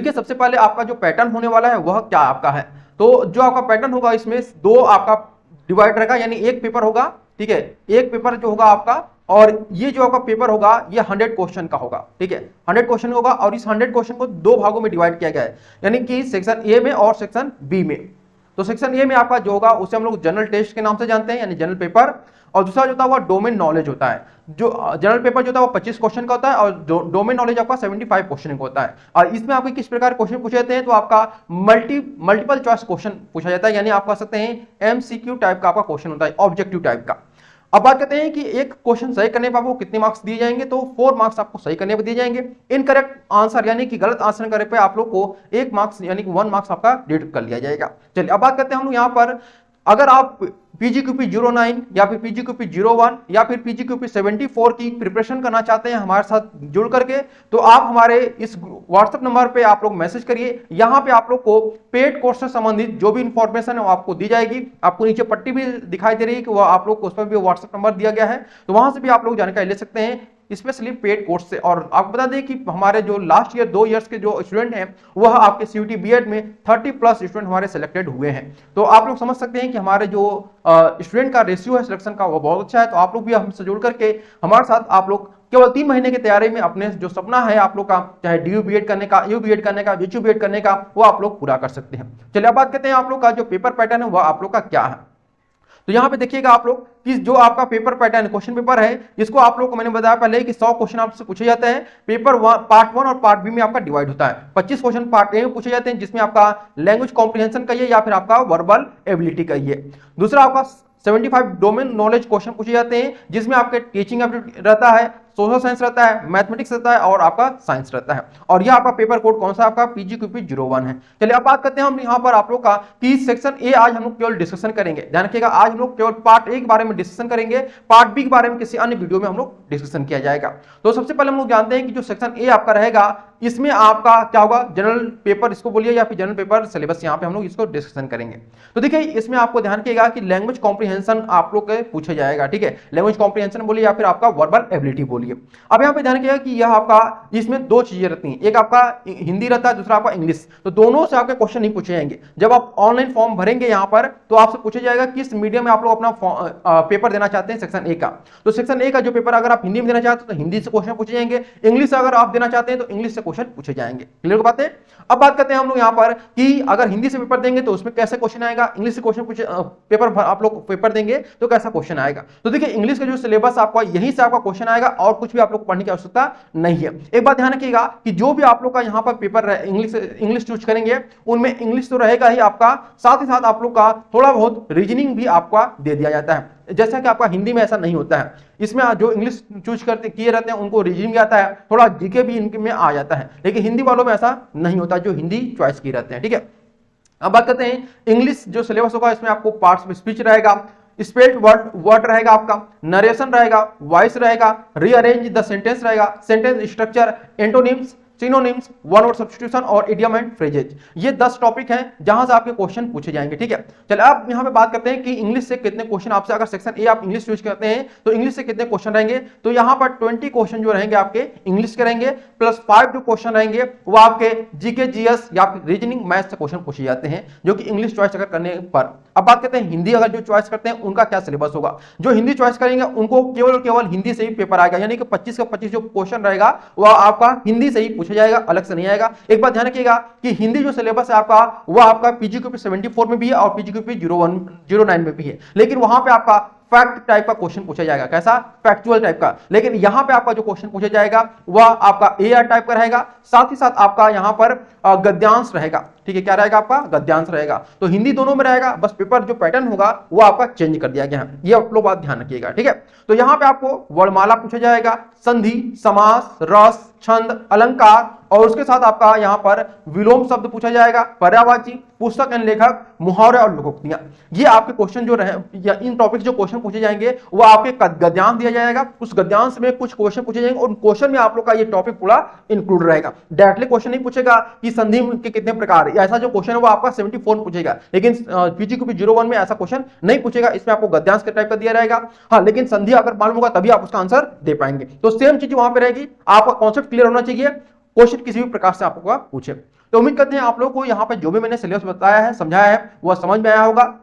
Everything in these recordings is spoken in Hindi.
देखिए सबसे पहले आपका जो पैटर्न होने वाला है वह क्या आपका है, तो जो आपका पैटर्न होगा इसमें दो आपका डिवाइड रहेगा, यानी एक पेपर होगा, ठीक है, एक पेपर जो होगा आपका, और ये जो आपका पेपर होगा ये 100 क्वेश्चन का होगा, ठीक है, 100 क्वेश्चन होगा, और इस 100 क्वेश्चन को दो भागों में डिवाइड किया गया है, यानी कि सेक्शन ए में और सेक्शन बी में। तो सेक्शन ए में आपका जो होगा उसे हम लोग जनरल टेस्ट के नाम से जानते हैं, यानी जनरल पेपर, और दूसरा जो होता है वो डोमेन नॉलेज होता है। जो जनरल पेपर जो होता है वो 25 क्वेश्चन का होता है, और डोमेन नॉलेज आपका 75 क्वेश्चन का होता है। और इसमें आपके किस प्रकार क्वेश्चन पूछे जाते हैं, तो आपका मल्टीपल चॉइस क्वेश्चन पूछा जाता है, यानी आप कह सकते हैं एमसीक्यू टाइप का आपका क्वेश्चन होता है, ऑब्जेक्टिव टाइप का। अब बात करते हैं कि एक क्वेश्चन सही करने पर आपको कितने मार्क्स दिए जाएंगे, तो 4 मार्क्स आपको सही करने पर दिए जाएंगे। इनकरेक्ट आंसर यानी कि गलत आंसर करने पर आप लोग को 1 मार्क्स यानी कि 1 मार्क्स आपका डिडक्ट कर लिया जाएगा। चलिए अब बात करते हैं हम लोग यहाँ पर, अगर आप PGQP 09 या फिर PGQP 01 या फिर PGQP 74 की प्रिपरेशन करना चाहते हैं हमारे साथ जुड़ करके, तो आप हमारे इस व्हाट्सएप नंबर पे आप लोग मैसेज करिए। यहाँ पे आप लोग को पेड कोर्स से संबंधित जो भी इंफॉर्मेशन है वो आपको दी जाएगी। आपको नीचे पट्टी भी दिखाई दे रही है कि वो आप लोग को उस पर भी व्हाट्सएप नंबर दिया गया है, तो वहां से भी आप लोग जानकारी ले सकते हैं, स्पेशली पेड कोर्स से। और आपको बता दें कि हमारे जो लास्ट ईयर 2 इयर्स के जो स्टूडेंट हैं वह आपके CUET बीएड में 30 प्लस स्टूडेंट हमारे सिलेक्टेड हुए हैं। तो आप लोग समझ सकते हैं कि हमारे जो स्टूडेंट का रेशियो है सिलेक्शन का वो बहुत अच्छा है। तो आप लोग भी हमसे जुड़ करके हमारे साथ आप लोग केवल 3 महीने की तैयारी में अपने जो सपना है आप लोग का, चाहे DU बीएड करने का, EU बीएड करने का, VHU बीएड करने का, वो आप लोग पूरा कर सकते हैं। चलिए अब बात करते हैं आप लोग का जो पेपर पैटर्न है वह आप लोग का क्या है। तो यहां पे देखिएगा आप लोग कि जो आपका पेपर पैटर्न क्वेश्चन पेपर है, इसको आप लोग को मैंने बताया पहले कि 100 क्वेश्चन आपसे पूछे जाते हैं। पेपर पार्ट 1 और पार्ट बी में आपका डिवाइड होता है। 25 क्वेश्चन पार्ट ए में पूछे जाते हैं, जिसमें आपका लैंग्वेज कॉम्प्रिहेंशन कहिए या फिर आपका वर्बल एबिलिटी कहिए। दूसरा आपका 75 डोमेन नॉलेज क्वेश्चन पूछे जाते हैं, जिसमें आपके टीचिंग एबिलिटी रहता है, सोशल साइंस रहता है, मैथमेटिक्स रहता है और आपका साइंस रहता है। और यह आपका पेपर कोड कौन सा आपका PGQP 01 है। चलिए अब बात करते हैं हम यहाँ पर आप लोग का कि सेक्शन ए आज हम लोग केवल डिस्कशन करेंगे। ध्यान रखिएगा, आज हम लोग केवल पार्ट ए के बारे में डिस्कशन करेंगे, पार्ट बी के बारे में किसी अन्य वीडियो में हम लोग डिस्कशन किया जाएगा। तो सबसे पहले हम लोग जानते हैं कि जो सेक्शन ए आपका रहेगा, इसमें आपका क्या होगा, जनरल पेपर इसको बोलिए या फिर जनरल पेपर सिलेबस, यहाँ पे हम लोग इसको डिस्कशन करेंगे। तो देखिए इसमें आपको ध्यान रखिएगा कि लैंग्वेज कॉम्प्रिहेंशन आप लोग के पूछे जाएगा, ठीक है, लैंग्वेज कॉम्प्रिहेंशन बोलिए या फिर आपका वर्बल एबिलिटी बोलिए। अब यहाँ पे ध्यान रखिएगा कि यह आपका इसमें 2 चीजें रहती हैं, एक आपका हिंदी रहता है, दूसरा आपका इंग्लिश। तो दोनों से आपके क्वेश्चन नहीं पूछे जाएंगे। जब आप ऑनलाइन फॉर्म भरेंगे यहाँ पर, तो आपसे पूछा जाएगा किस मीडियम में आप लोग अपना पेपर देना चाहते हैं सेक्शन ए का। तो सेक्शन ए का जो पेपर अगर आप हिंदी में देना चाहते हैं तो हिंदी से क्वेश्चन पूछे जाएंगे, इंग्लिश अगर आप देना चाहते हैं तो इंग्लिश से क्वेश्चन पूछे जाएंगे। क्लियर बात है। अब बात करते हैं हम लोग यहाँ पर कि अगर हिंदी से पेपर देंगे तो उसमें कैसे क्वेश्चन आएगा, इंग्लिश से क्वेश्चन पेपर आप लोग पेपर देंगे तो कैसा क्वेश्चन आएगा। तो देखिए इंग्लिश का जो सिलेबस आपका यहीं से आपका क्वेश्चन आएगा और कुछ भी आप लोग पढ़ने की आवश्यकता नहीं है। एक बात ध्यान रखिएगा कि जो भी आप लोग का यहाँ पर पेपर इंग्लिश चूज करेंगे उनमें इंग्लिश तो रहेगा ही आपका, साथ ही साथ आप लोग का थोड़ा बहुत रीजनिंग भी आपका दे दिया जाता है, जैसा कि आपका हिंदी में ऐसा नहीं होता है। इसमें जो इंग्लिश चूज करते किए रहते हैं उनको रीजनिंग आता है, थोड़ा जीके भी इनके में आ जाता है, लेकिन हिंदी वालों में ऐसा नहीं होता जो हिंदी चॉइस किए रहते हैं, ठीक है। अब बात करते हैं इंग्लिश जो सिलेबस होगा, इसमें आपको पार्ट्स ऑफ स्पीच रहेगा, स्पेल्ड वर्ड रहेगा, आपका नरेशन रहेगा, वॉइस रहेगा, रीअरेंज द सेंटेंस रहेगा, sentence structure, antonyms, synonyms, one word substitution और इडियम एंड फ्रेजेज। ये 10 टॉपिक हैं जहां से आपके क्वेश्चन पूछे जाएंगे, ठीक है। चलिए अब यहां पे बात करते हैं कि इंग्लिश से कितने क्वेश्चन आपसे, अगर सेक्शन ए आप इंग्लिश चूज करते हैं तो इंग्लिश से कितने क्वेश्चन रहेंगे। तो यहां पर 20 क्वेश्चन जो रहेंगे आपके इंग्लिश के रहेंगे, प्लस 5 जो क्वेश्चन रहेंगे वो आपके जीके जीएस या फिर रीजनिंग मैथ्स से क्वेश्चन पूछे जाते हैं, जो कि इंग्लिश चॉइस अगर करने पर। अब बात करते हैं हिंदी अगर जो चॉइस करते हैं उनका क्या सिलेबस होगा। जो हिंदी चॉइस करेंगे उनको केवल हिंदी से ही पेपर आएगा, यानी कि 25 का 25 जो क्वेश्चन रहेगा वह आपका हिंदी से ही पूछा जाएगा, अलग से नहीं आएगा। एक बात ध्यान रखिएगा कि हिंदी जो सिलेबस है आपका वह आपका PGQP 74 में भी है और PGQP 09 में भी है, लेकिन वहां पे आपका फैक्ट टाइप का क्वेश्चन पूछा जाएगा, कैसा, फैक्चुअल टाइप का। लेकिन यहां पे आपका जो क्वेश्चन पूछा जाएगा वह आपका AR टाइप का रहेगा, साथ ही साथ आपका यहां पर गद्यांश रहेगा, ठीक है, क्या रहेगा आपका गद्यांश रहेगा। तो हिंदी दोनों में रहेगा, बस पेपर जो पैटर्न होगा वो आपका चेंज कर दिया गया है, ये आप लोग बात ध्यान रखिएगा, ठीक है। तो यहां पे आपको वर्णमाला पूछा जाएगा, संधि, समास, रस, छंद, अलंकार और उसके साथ आपका यहां पर विलोम शब्द पूछा जाएगा, पर्यायवाची, पुस्तक एंड लेखक, मुहावरे और लोकोक्तियां। ये आपके क्वेश्चन जो रहे या इन टॉपिक जो क्वेश्चन पूछे जाएंगे वो आपके गद्यांश दिया जाएगा, उस गद्यांश में कुछ क्वेश्चन पूछे जाएंगे और क्वेश्चन में आप लोग का ये टॉपिक पूरा इंक्लूड रहेगा। डायरेक्टली क्वेश्चन नहीं पूछेगा कि संधि के कितने प्रकार, ऐसा जो क्वेश्चन है वो आपका 74 पूछेगा, लेकिन PGQP 01 में ऐसा क्वेश्चन नहीं पूछेगा, इसमें आपको गद्यांश के टाइप का दिया रहेगा। हाँ, लेकिन संधि अगर मालूम होगा तभी आप उसका आंसर दे पाएंगे। तो सेम चीज वहां पे रहेगी, आपका कॉन्सेप्ट क्लियर होना चाहिए, क्वेश्चन किसी भी प्रकार से आपको पूछे। तो उम्मीद करते हैं आप लोगों को यहाँ पे जो भी मैंने सिलेबस बताया है, समझाया है, वह समझ में आया होगा।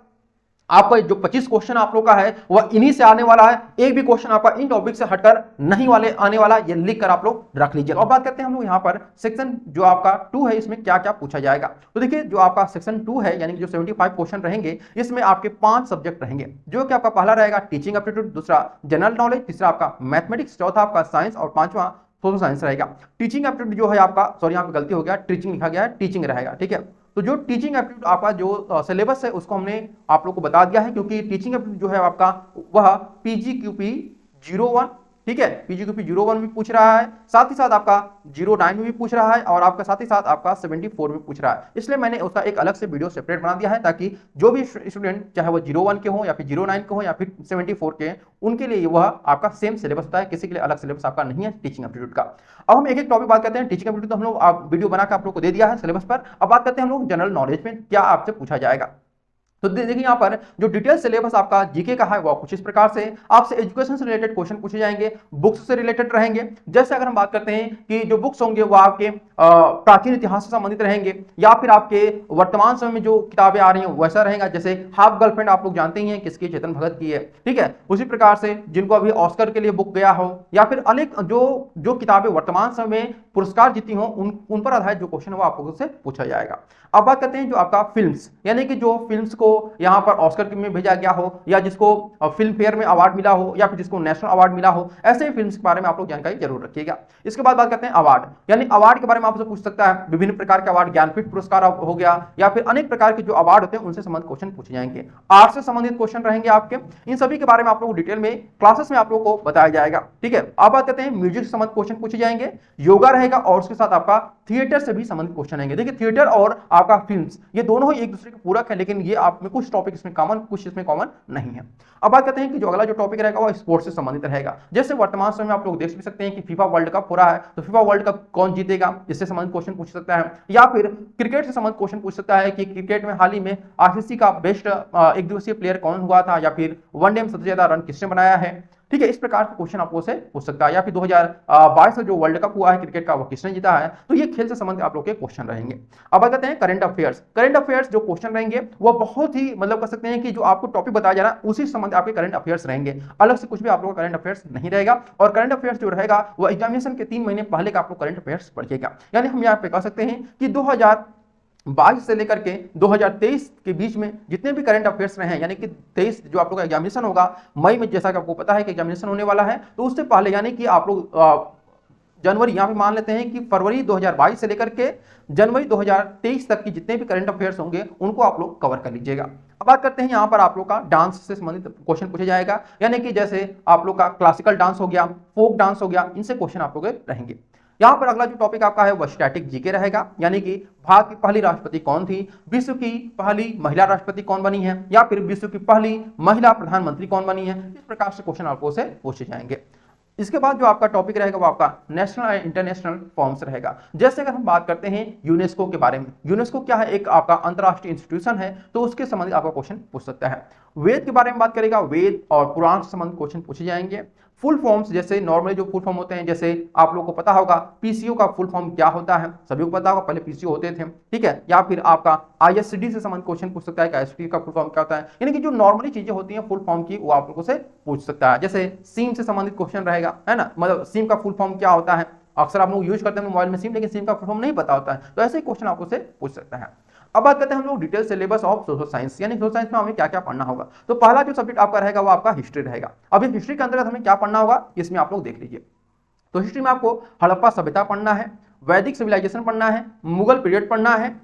आपका जो 25 क्वेश्चन आप लोग का है वह इन्हीं से आने वाला है, एक भी क्वेश्चन आपका इन टॉपिक से हटकर नहीं वाले आने वाला, ये लिख कर आप लोग रख लीजिएगा। और बात करते हैं हम लोग यहाँ पर सेक्शन जो आपका 2 है, इसमें क्या क्या पूछा जाएगा। तो देखिए जो आपका सेक्शन 2 है, यानी कि जो 75 क्वेश्चन रहेंगे, इसमें आपके 5 सब्जेक्ट रहेंगे, जो कि आपका पहला रहेगा टीचिंग एप्टीट्यूड, दूसरा जनरल नॉलेज, तीसरा आपका मैथमेटिक्स, चौथा आपका साइंस और पांचवा सोशल साइंस रहेगा। टीचिंग एप्टीट्यूड जो है आपका, सॉरी यहाँ पे गलती हो गया, टीचिंग लिखा गया है, टीचिंग रहेगा, ठीक है। तो जो टीचिंग एप्टीट्यूड आपका जो सिलेबस है उसको हमने आप लोग को बता दिया है, क्योंकि टीचिंग एप्टीट्यूड जो है आपका वह PGQP 01, ठीक है, PGQP 01 भी पूछ रहा है, साथ ही साथ आपका 09 में भी पूछ रहा है और आपका साथ ही साथ आपका 74 में पूछ रहा है। इसलिए मैंने उसका एक अलग से वीडियो सेपरेट बना दिया है, ताकि जो भी स्टूडेंट चाहे वो 01 के हो या फिर 09 के हो या फिर 74 के, उनके लिए वह आपका सेम सिलेबस होता है, किसी के लिए अलग सिलेबस आपका नहीं है टीचिंग एप्टीट्यूड का। अब हम एक एक टॉपिक बात करते हैं। टीचिंग एप्टीट्यूड तो हम लोग वीडियो बनाकर आप लोग को दे दिया है सिलेबस पर। अब बात करते हैं हम लोग जनरल नॉलेज में क्या आपसे पूछा जाएगा। तो देखिए यहाँ पर जो डिटेल सिलेबस आपका जीके का है वो कुछ इस प्रकार से आपसे एजुकेशन से रिलेटेड क्वेश्चन पूछे जाएंगे, बुक्स से रिलेटेड रहेंगे। जैसे अगर हम बात करते हैं कि जो बुक्स होंगे वो आपके प्राचीन इतिहास से संबंधित रहेंगे, या फिर आपके वर्तमान समय में जो किताबें आ रही हैं वैसा रहेगा। जैसे हाफ गर्लफ्रेंड आप लोग जानते ही हैं किसकी, चेतन भगत की है, ठीक है। उसी प्रकार से जिनको अभी ऑस्कर के लिए बुक गया हो, या फिर अनेक जो किताबें वर्तमान समय में पुरस्कार जीती हो, उन पर आधारित जो क्वेश्चन है वो आप लोगों से पूछा जाएगा। अब बात करते हैं जो आपका फिल्म्स, यानी कि जो फिल्म्स को यहाँ पर ऑस्कर में भेजा गया हो, या जिसको फिल्म फेयर में अवार्ड मिला हो, या फिर जिसको नेशनल अवार्ड मिला हो, ऐसे फिल्म्स के बारे में आप लोग जानकारी जरूर रखिएगा। इसके बाद बात करते हैं अवार्ड, यानी अवार्ड के बारे में आपसे पूछ सकता है, विभिन्न प्रकार के अवार्ड, ज्ञानपीठ पुरस्कार हो गया, या फिर अनेक प्रकार के जो अवार्ड होते हैं उनसे संबंधित क्वेश्चन पूछे जाएंगे। आर्ट से संबंधित क्वेश्चन रहेंगे आपके, इन सभी के बारे में आप लोग डिटेल में क्लासेस में आप लोग को बताया जाएगा, ठीक है। अब बात करते हैं म्यूजिक से संबंधित क्वेश्चन पूछे जाएंगे, योगा रहेगा और उसके साथ आपका थिएटर से भी संबंधित क्वेश्चन आएंगे। देखिए थिएटर और आपका फिल्म्स ये दोनों ही एक दूसरे के पूरक है, लेकिन ये आप में कुछ टॉपिक इसमें कॉमन, कुछ इसमें कॉमन नहीं है। अब बात करते हैं कि जो अगला जो टॉपिक रहेगा वो स्पोर्ट्स से संबंधित रहेगा। जैसे वर्तमान समय में आप लोग देख भी सकते हैं कि फीफा वर्ल्ड कप हो रहा है, तो फीफा वर्ल्ड कप कौन जीतेगा, इससे संबंधित क्वेश्चन पूछ सकता है। या फिर क्रिकेट से संबंधित क्वेश्चन पूछ सकता है कि क्रिकेट में हाल ही में आईसीसी का बेस्ट एक दिवसीय प्लेयर कौन हुआ था, या फिर वनडे में सबसे ज्यादा रन किसने बनाया है, ठीक है। इस प्रकार के क्वेश्चन आपको से पूछ सकता है। या फिर 2022 में जो वर्ल्ड कप हुआ है क्रिकेट का, वो किसने जीता है, तो ये खेल से संबंधित आप लोग के क्वेश्चन रहेंगे। अब बात करते हैं करंट अफेयर्स। करंट अफेयर्स जो क्वेश्चन रहेंगे वो बहुत ही मतलब कर सकते हैं कि जो आपको टॉपिक बताया जा रहा है उसी संबंध आपके करंट अफेयर्स रहेंगे, अलग से कुछ भी आप लोग का करंट अफेयर्स नहीं रहेगा। और करंट अफेयर्स जो रहेगा वो एग्जामिनेशन के 3 महीने पहले का आप लोग करंट अफेयर्स पढ़िएगा। यानी हम यहाँ पे कह सकते हैं कि 2022 से लेकर के 2023 के बीच में जितने भी करंट अफेयर्स रहे हैं, यानी कि 23 जो आप लोग का एग्जामिनेशन होगा मई में, जैसा कि आपको पता है कि एग्जामिनेशन होने वाला है, तो उससे पहले यानी कि आप लोग जनवरी, यहाँ पे मान लेते हैं कि फरवरी 2022 से लेकर के जनवरी 2023 तक की जितने भी करंट अफेयर्स होंगे उनको आप लोग कवर कर लीजिएगा। अब बात करते हैं यहाँ पर आप लोग का डांस से संबंधित क्वेश्चन पूछा जाएगा, यानी कि जैसे आप लोग का क्लासिकल डांस हो गया, फोक डांस हो गया, इनसे क्वेश्चन आप लोग रहेंगे। यहाँ पर अगला जो टॉपिक आपका है वह स्टैटिक जीके रहेगा, यानी कि भारत की पहली राष्ट्रपति कौन थी, विश्व की पहली महिला राष्ट्रपति कौन बनी है, या फिर विश्व की पहली महिला प्रधानमंत्री कौन बनी है। इस प्रकार से क्वेश्चन आपको से पूछे जाएंगे। इसके बाद जो आपका टॉपिक रहेगा वो आपका नेशनल और इंटरनेशनल फॉर्म्स रहेगा। जैसे अगर हम बात करते हैं यूनेस्को के बारे में, यूनेस्को क्या है, एक आपका अंतरराष्ट्रीय इंस्टीट्यूशन है, तो उसके संबंधित आपका क्वेश्चन पूछ सकता है। वेद के बारे में बात करेगा, वेद और पुराण से संबंधित क्वेश्चन पूछे जाएंगे। फुल फॉर्म्स, जैसे नॉर्मली जो फुल फॉर्म होते हैं, जैसे आप लोगों को पता होगा पीसीओ का फुल फॉर्म क्या होता है, सभी को पता होगा, पहले पीसीओ होते थे, ठीक है। या फिर आपका आईएसडी से संबंधित क्वेश्चन पूछ सकता है कि आईएसडी का फुल फॉर्म क्या होता है, यानी कि जो नॉर्मली चीजें होती हैं फुल फॉर्म की वो आप लोगों से पूछ सकता है। जैसे सिम से संबंधित क्वेश्चन रहेगा, है ना, मतलब सिम का फुल फॉर्म क्या होता है, अक्सर आप लोग यूज करते हैं मोबाइल में सिम, लेकिन सिम का फुल फॉर्म नहीं पता होता है, तो ऐसे ही क्वेश्चन आपको से पूछ सकता है। अब बात करते हैं हम लोग detail syllabus of social science, यानी सोशल साइंस में हमें क्या क्या पढ़ना होगा। तो पहला जो सब्जेक्ट आपका रहेगा वो आपका हिस्ट्री रहेगा। अब इस हिस्ट्री के अंतर्गत हमें क्या पढ़ना होगा इसमें आप लोग देख लीजिए। तो हिस्ट्री में आपको हड़प्पा सभ्यता पढ़ना है, वैदिक सिविलाइजेशन पढ़ना है, मुगल पीरियड पढ़ना है,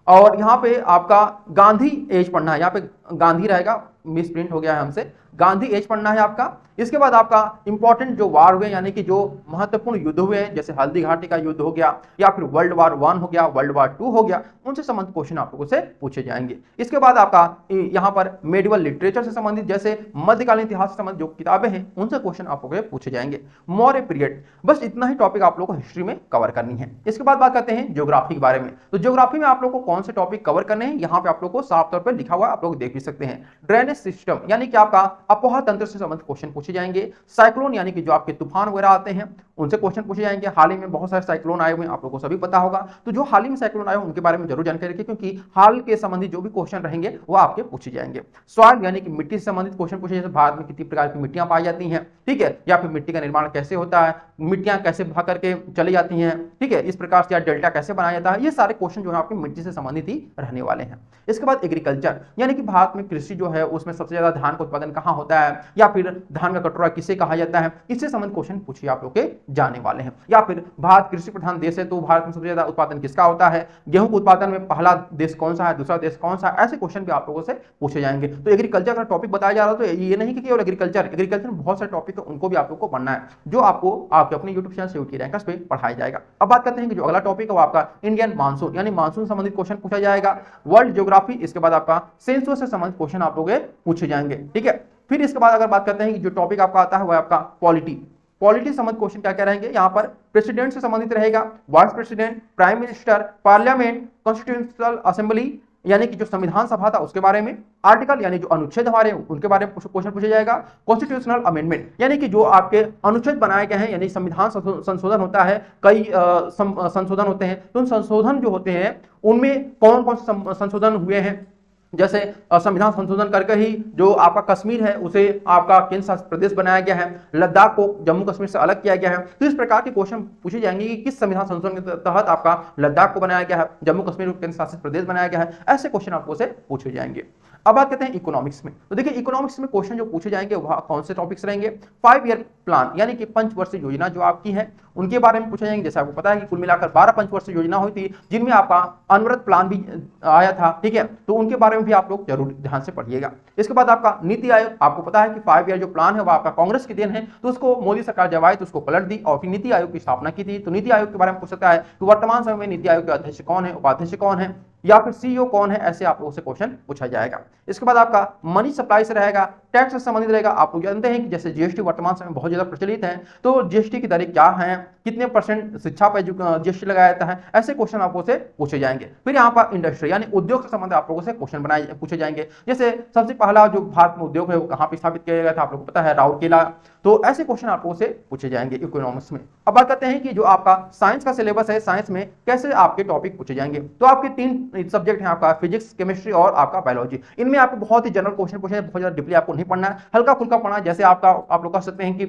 और यहाँ पे आपका गांधी एज पढ़ना है। यहाँ पे गांधी रहेगा, मिस प्रिंट हो गया है हमसे, गांधी एज पढ़ना है आपका। इसके बाद आपका इंपॉर्टेंट जो वार हुए, यानी कि जो महत्वपूर्ण युद्ध हुए, जैसे हल्दी घाटी का युद्ध हो गया, या फिर वर्ल्ड वार 1 हो गया, वर्ल्ड वार 2 हो गया, उनसे संबंधित क्वेश्चन आप लोगों से पूछे जाएंगे। इसके बाद आपका यहाँ पर मेडिवल लिटरेचर से संबंधित, जैसे मध्यकालीन इतिहास से संबंधित जो किताबें हैं उनसे क्वेश्चन आप लोगों से पूछे जाएंगे। मौर्य पीरियड, बस इतना ही टॉपिक आप लोगों को हिस्ट्री में कवर करनी है। इसके बाद बात करते हैं ज्योग्राफी के बारे में। तो ज्योग्राफी में आप लोग को कौन से टॉपिक कवर करने हैं, यहाँ पे आप लोग को साफ तौर पर लिखा हुआ आप लोग देख भी सकते हैं। ड्रेनेज सिस्टम, यानी कि आपका अपोहा तंत्र से संबंधित क्वेश्चन पूछे जाएंगे। साइक्लोन यानी कि जो आपके तूफान वगैरह आते हैं उनसे क्वेश्चन पूछे जाएंगे। हाल ही में बहुत सारे साइक्लोन आए हुए हैं, आप लोगों को सभी पता होगा, तो जो हाल ही में साइक्लोन आए उनके बारे में जरूर जानकारी रखिए, क्योंकि हाल के संबंधित जो भी क्वेश्चन रहेंगे वो आपके पूछे जाएंगे। सॉइल यानी कि मिट्टी से संबंधित क्वेश्चन पूछे, जैसे भारत में कितनी प्रकार की मिट्टियां पाई जाती हैं, ठीक है, या फिर मिट्टी का निर्माण कैसे होता है, मिट्टियां कैसे बहा करके चली जाती हैं, ठीक है, इस प्रकार से डेल्टा कैसे बनाया जाता है, ये सारे क्वेश्चन जो है आपके मिट्टी से संबंधित ही रहने वाले हैं। इसके बाद एग्रीकल्चर यानी कि भारत में कृषि जो है उसमें सबसे ज्यादा धान का उत्पादन कहां होता है, या फिर धान का कटोरा किसे कहा जाता है, इससे संबंधित क्वेश्चन पूछिए आप लोग के जाने वाले हैं। या फिर भारत कृषि प्रधान देश है, तो भारत में सबसे ज्यादा उत्पादन किसका होता है, गेहूं के उत्पादन में पहला देश कौन सा है, दूसरा देश कौन सा है, ऐसे क्वेश्चन भी आप लोगों से पूछे जाएंगे। तो एग्रीकल्चर का टॉपिक बताया जा रहा है, तो ये नहीं कि केवल एग्रीकल्चर में बहुत सारे टॉपिक है, उनको भी आप लोग को पढ़ना है, जो आपको आपके अपने यूट्यूब चैनल सीयूटी रैंकर्स पे पढ़ाया जाएगा। अब बात करते हैं कि जो अगला टॉपिक है वो आपका इंडियन मानसून यानी मानसून संबंधित क्वेश्चन पूछा जाएगा। वर्ल्ड ज्योग्राफी, इसके बाद आपका सेंसस से संबंधित क्वेश्चन आप लोग पूछे जाएंगे, ठीक है। फिर इसके बाद अगर बात करते हैं कि जो टॉपिक आपका आता है वो आपका पॉलिटी संबंधित क्वेश्चन क्या क्या रहेंगे, यहाँ पर प्रेसिडेंट से संबंधित रहेगा, vice president, prime minister, parliament, constitutional assembly यानी कि जो संविधान सभा था उसके बारे में, आर्टिकल यानी जो अनुच्छेद हमारे उनके बारे में क्वेश्चन पूछा जाएगा, कॉन्स्टिट्यूशनल अमेंडमेंट यानी कि जो आपके अनुच्छेद बनाए गए हैं, यानी संविधान संशोधन होता है, कई संशोधन होते हैं, तो उन संशोधन जो होते हैं उनमें कौन कौन से संशोधन हुए हैं, जैसे संविधान संशोधन करके ही जो आपका कश्मीर है उसे आपका केंद्र शासित प्रदेश बनाया गया है, लद्दाख को जम्मू कश्मीर से अलग किया गया है। तो इस प्रकार के क्वेश्चन पूछे जाएंगे कि किस संविधान संशोधन के तहत आपका लद्दाख को बनाया गया है, जम्मू कश्मीर को केंद्र शासित प्रदेश बनाया गया है, ऐसे क्वेश्चन आपको से पूछे जाएंगे। अब बात करते हैं इकोनॉमिक्स में, तो देखिए इकोनॉमिक्स में क्वेश्चन जो पूछे जाएंगे वह कौन से टॉपिक्स रहेंगे, 5 ईयर प्लान यानी कि पंचवर्षीय योजना जो आपकी है उनके बारे में पूछे जाएंगे। जैसे आपको पता है कि कुल मिलाकर 12 पंचवर्षीय योजना हुई थी, जिनमें आपका अनवरत प्लान भी आया था, ठीक है, तो उनके बारे में भी आप लोग जरूर ध्यान से पढ़िएगा। इसके बाद आपका नीति आयोग, आपको पता है कि 5 ईयर जो प्लान है वो आपका कांग्रेस की देन है, तो उसको मोदी सरकार जब आई तो उसको पलट दी और फिर नीति आयोग की स्थापना की थी। तो नीति आयोग के बारे में पूछ सकता है कि वर्तमान समय में नीति आयोग के अध्यक्ष कौन है, उपाध्यक्ष कौन है, या फिर सीईओ कौन है, ऐसे आप लोगों से क्वेश्चन पूछा जाएगा। इसके बाद आपका मनी सप्लाई से रहेगा, टैक्स से संबंधित रहेगा। आप लोग जानते हैं कि जैसे जीएसटी वर्तमान समय में बहुत ज्यादा प्रचलित है, तो जीएसटी की दरें क्या हैं, कितने % शिक्षा पर जीएसटी लगाया जाता है, ऐसे क्वेश्चन आपको से पूछे जाएंगे। फिर यहाँ पर इंडस्ट्री यानी उद्योग से संबंधित आप लोगों से क्वेश्चन पूछे जाएंगे। जैसे सबसे पहला जो भारत में उद्योग है वो कहाँ पे स्थापित किया गया था, आप लोगों को पता है, राउरकेला। तो ऐसे क्वेश्चन आप लोगों से पूछे जाएंगे इकोनॉमिक्स में। अब बात करते हैं कि जो आपका साइंस का सिलेबस है, साइंस में कैसे आपके टॉपिक पूछे जाएंगे। तो आपके 3 सब्जेक्ट हैं, आपका फिजिक्स, केमिस्ट्री और आपका बायोलॉजी। इनमें आपको बहुत ही जनरल क्वेश्चन पूछे, बहुत ज्यादा डीपली आपको नहीं पढ़ना है, हल्का फुल्का पढ़ना है। जैसे आपका आप लोग कह सकते हैं कि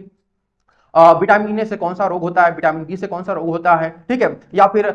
विटामिन ए से कौन सा रोग होता है, विटामिन डी से कौन सा रोग होता है, ठीक है, या फिर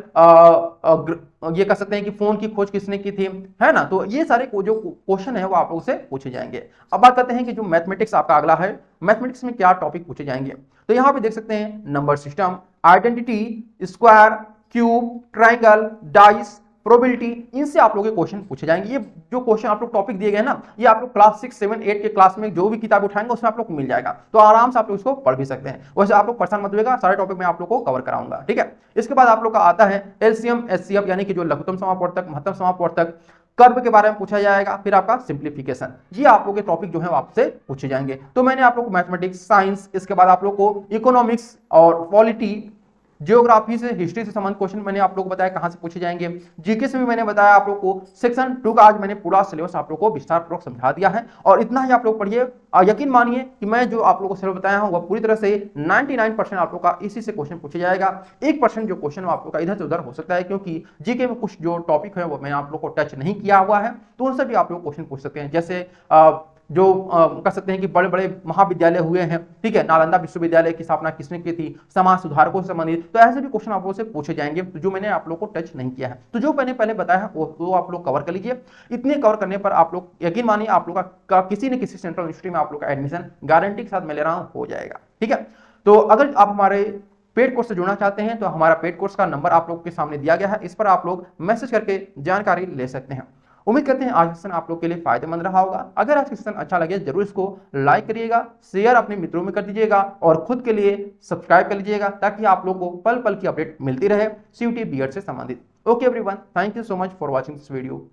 ये कह सकते हैं कि फोन की खोज किसने की थी, है ना। तो ये सारे जो क्वेश्चन है वो आप लोगों से पूछे जाएंगे। अब बात करते हैं कि जो मैथमेटिक्स आपका अगला है, मैथमेटिक्स में क्या टॉपिक पूछे जाएंगे। तो यहाँ पे देख सकते हैं number system, identity, square, cube, triangle, dice, probability, इनसे आप लोगों के क्वेश्चन पूछे जाएंगे। ये जो क्वेश्चन आप लोग टॉपिक दिए गए ना, ये आप लोग क्लास 6, 7, 8 के क्लास में जो भी किताब उठाएंगे उसमें आप लोग को मिल जाएगा, तो आराम से आप लोग इसको पढ़ भी सकते हैं। वैसे आप लोग परेशान मत होइएगा, सारे टॉपिक में आप लोग को कवर कराऊंगा, ठीक है। इसके बाद आप लोग का आता है एलसीएम, एचसीएफ यानी कि जो लघुत्तम समापवर्तक, महत्तम समापवर्तक, कर्व के बारे में पूछा जाएगा। फिर आपका सिंप्लीफिकेशन, ये आप लोग के टॉपिक जो है आपसे पूछे जाएंगे। तो मैंने आप लोग को मैथमेटिक्स, साइंस, इसके बाद आप लोग को इकोनॉमिक्स और पॉलिटी, जियोग्राफी से, हिस्ट्री से संबंधित क्वेश्चन मैंने आप लोग को बताया कहां से पूछे जाएंगे। जीके से भी मैंने बताया आप लोग को। सेक्शन 2 का आज मैंने पूरा सिलेबस आप लोग को विस्तार पूर्वक समझा दिया है, और इतना ही आप लोग पढ़िए। यकीन मानिए कि मैं जो आप लोग को सिलेबस बताया हूं वह पूरी तरह से 99% आप लोग का इसी से क्वेश्चन पूछे जाएगा। 1% जो क्वेश्चन आप लोग का इधर से उधर हो सकता है, क्योंकि जीके में कुछ जो टॉपिक है वो मैंने आप लोग को टच नहीं किया हुआ है, तो उनसे भी आप लोग क्वेश्चन पूछ सकते हैं। जैसे जो कह सकते हैं कि बड़े बड़े महाविद्यालय हुए हैं, ठीक है, नालंदा विश्वविद्यालय की स्थापना किसने की थी, समाज सुधारकों से संबंधित, तो ऐसे भी क्वेश्चन आप लोगों से पूछे जाएंगे जो मैंने आप लोग को टच नहीं किया है। तो जो मैंने पहले बताया है वो आप लोग कवर कर लीजिए। इतने कवर करने पर आप लोग यकीन मानिए आप लोग का किसी न किसी सेंट्रल यूनिवर्सिटी में आप लोग का एडमिशन गारंटी के साथ मैं ले रहा हूं हो जाएगा, ठीक है। तो अगर आप हमारे पेड कोर्स से जुड़ना चाहते हैं तो हमारा पेड कोर्स का नंबर आप लोग के सामने दिया गया है, इस पर आप लोग मैसेज करके जानकारी ले सकते हैं। उम्मीद करते हैं आज का सेशन आप लोग के लिए फायदेमंद रहा होगा। अगर आज का सेशन अच्छा लगे जरूर इसको लाइक करिएगा, शेयर अपने मित्रों में कर दीजिएगा, और खुद के लिए सब्सक्राइब कर लीजिएगा, ताकि आप लोग को पल पल की अपडेट मिलती रहे सीयूटी बीएड से संबंधित। Okay everyone, thank you so much for watching this video.